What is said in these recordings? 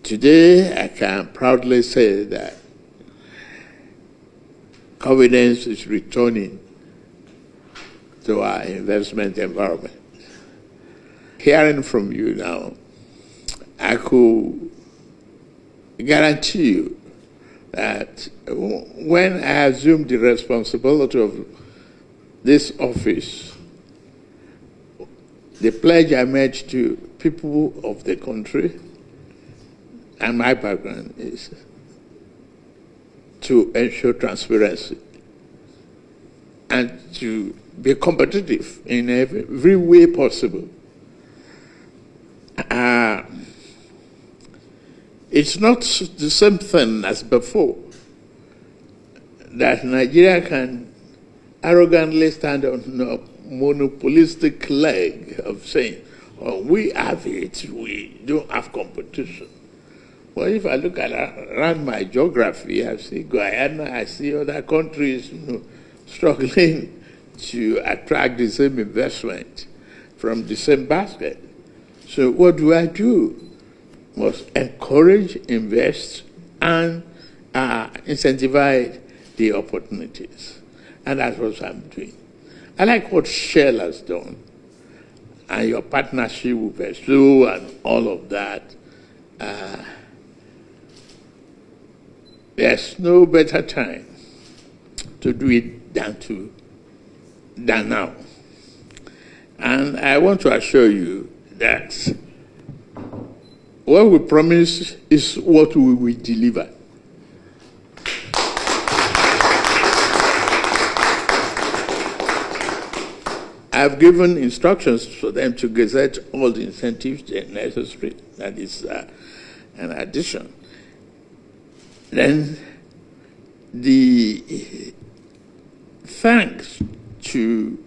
Today, I can proudly say that confidence is returning to our investment environment. Hearing from you now, I could guarantee you that when I assumed the responsibility of this office, the pledge I made to people of the country and my background is to ensure transparency and to be competitive in every way possible. It's not the same thing as before that Nigeria can arrogantly stand on a monopolistic leg of saying, oh, we have it, we don't have competition. Well, if I look around my geography, I see Guyana, I see other countries struggling to attract the same investment from the same basket. So what do? Must encourage, invest, and incentivize the opportunities. And that's what I'm doing. I like what Shell has done, and your partnership with Vesu and all of that. There's no better time to do it than now. And I want to assure you that what we promise is what we will deliver. I've given instructions for them to gazette all the incentives necessary. That is an addition. Then the thanks to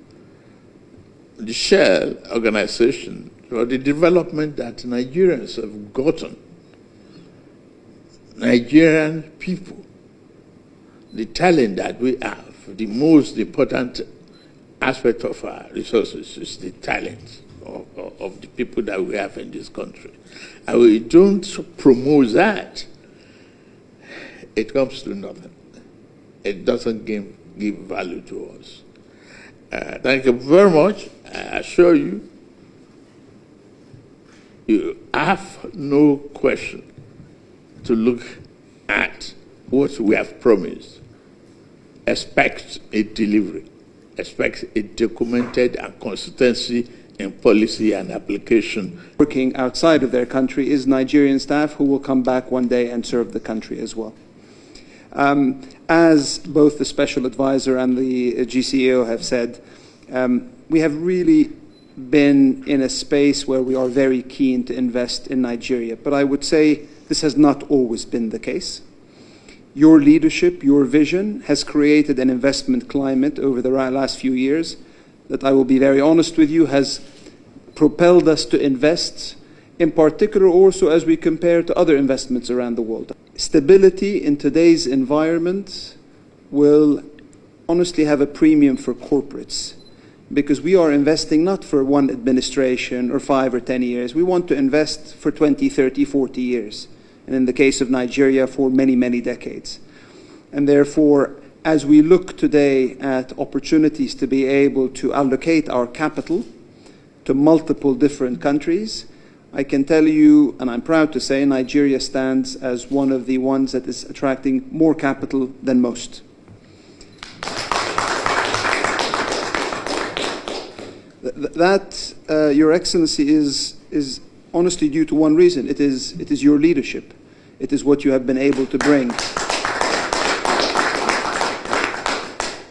the Shell organization for the development that Nigerians have gotten. Nigerian people, the talent that we have, the most important aspect of our resources is the talent of the people that we have in this country. And we don't promote that, it comes to nothing. It doesn't give value to us. Thank you very much. I assure you, you have no question to look at what we have promised. Expect a delivery. Expect a documented and consistency in policy and application. Working outside of their country is Nigerian staff who will come back one day and serve the country as well. As both the special advisor and the GCEO have said, we have really been in a space where we are very keen to invest in Nigeria. But I would say this has not always been the case. Your leadership, your vision has created an investment climate over the last few years that, I will be very honest with you, has propelled us to invest, in particular also as we compare to other investments around the world. Stability in today's environment will honestly have a premium for corporates, because we are investing not for one administration or 5 or 10 years. We want to invest for 20, 30, 40 years. And in the case of Nigeria, for many, many decades. And therefore, as we look today at opportunities to be able to allocate our capital to multiple different countries, I can tell you, and I'm proud to say, Nigeria stands as one of the ones that is attracting more capital than most. That, Your Excellency, is honestly due to one reason. It is your leadership. It is what you have been able to bring.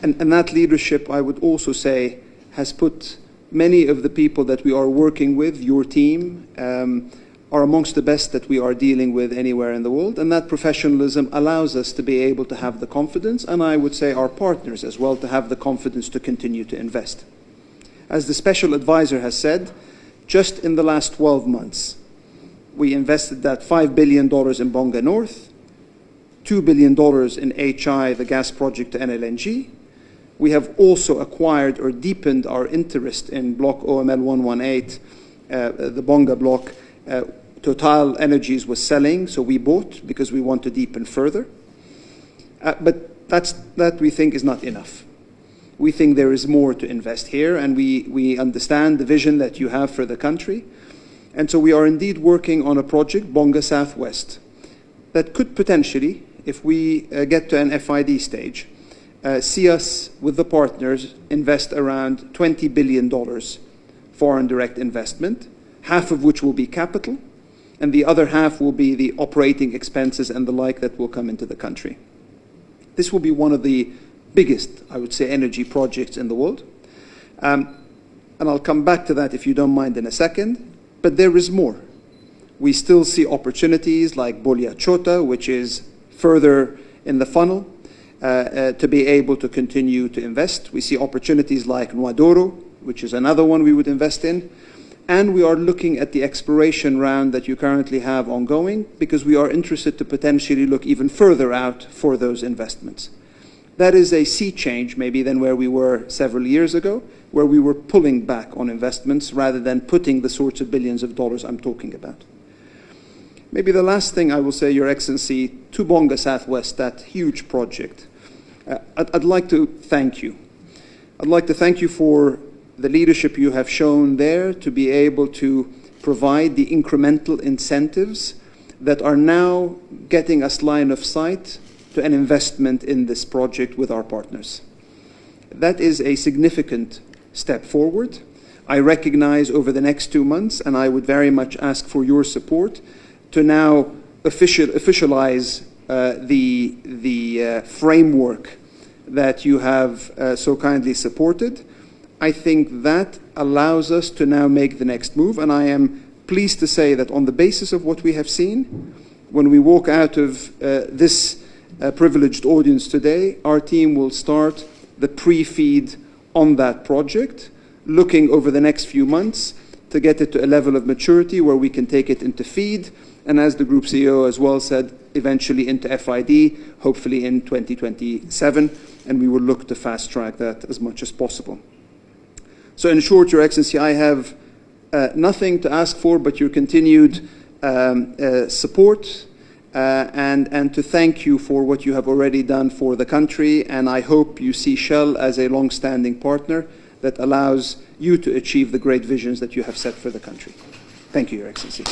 And that leadership, I would also say, has put many of the people that we are working with, your team, are amongst the best that we are dealing with anywhere in the world. And that professionalism allows us to be able to have the confidence, and I would say our partners as well, to have the confidence to continue to invest. As the special advisor has said, just in the last 12 months, we invested that $5 billion in Bonga North, $2 billion in HI, the gas project to NLNG. We have also acquired or deepened our interest in Block OML 118, the Bonga block, Total Energies was selling, so we bought because we want to deepen further. But that we think is not enough. We think there is more to invest here, and we understand the vision that you have for the country. And so we are indeed working on a project, Bonga South West, that could potentially, if we get to an FID stage, see us with the partners invest around $20 billion foreign direct investment, half of which will be capital, and the other half will be the operating expenses and the like that will come into the country. This will be one of the biggest, I would say, energy projects in the world. And I'll come back to that, if you don't mind, in a second. But there is more. We still see opportunities like Bolia Chota, which is further in the funnel, to be able to continue to invest. We see opportunities like Nuadoro, which is another one we would invest in. And we are looking at the exploration round that you currently have ongoing, because we are interested to potentially look even further out for those investments. That is a sea change, maybe, than where we were several years ago, where we were pulling back on investments rather than putting the sorts of billions of dollars I'm talking about. Maybe the last thing I will say, Your Excellency, to Bonga South West, that huge project, I'd like to thank you. I'd like to thank you for the leadership you have shown there to be able to provide the incremental incentives that are now getting us line of sight to an investment in this project with our partners. That is a significant step forward. I recognize over the next 2 months, and I would very much ask for your support, to now officialize the framework that you have so kindly supported. I think that allows us to now make the next move, and I am pleased to say that on the basis of what we have seen, when we walk out of this privileged audience today, our team will start the pre-feed on that project, looking over the next few months to get it to a level of maturity where we can take it into feed, and as the Group CEO as well said, eventually into FID, hopefully in 2027, and we will look to fast-track that as much as possible. So in short, Your Excellency, I have nothing to ask for but your continued support and to thank you for what you have already done for the country, and I hope you see Shell as a long-standing partner that allows you to achieve the great visions that you have set for the country. Thank you, Your Excellency.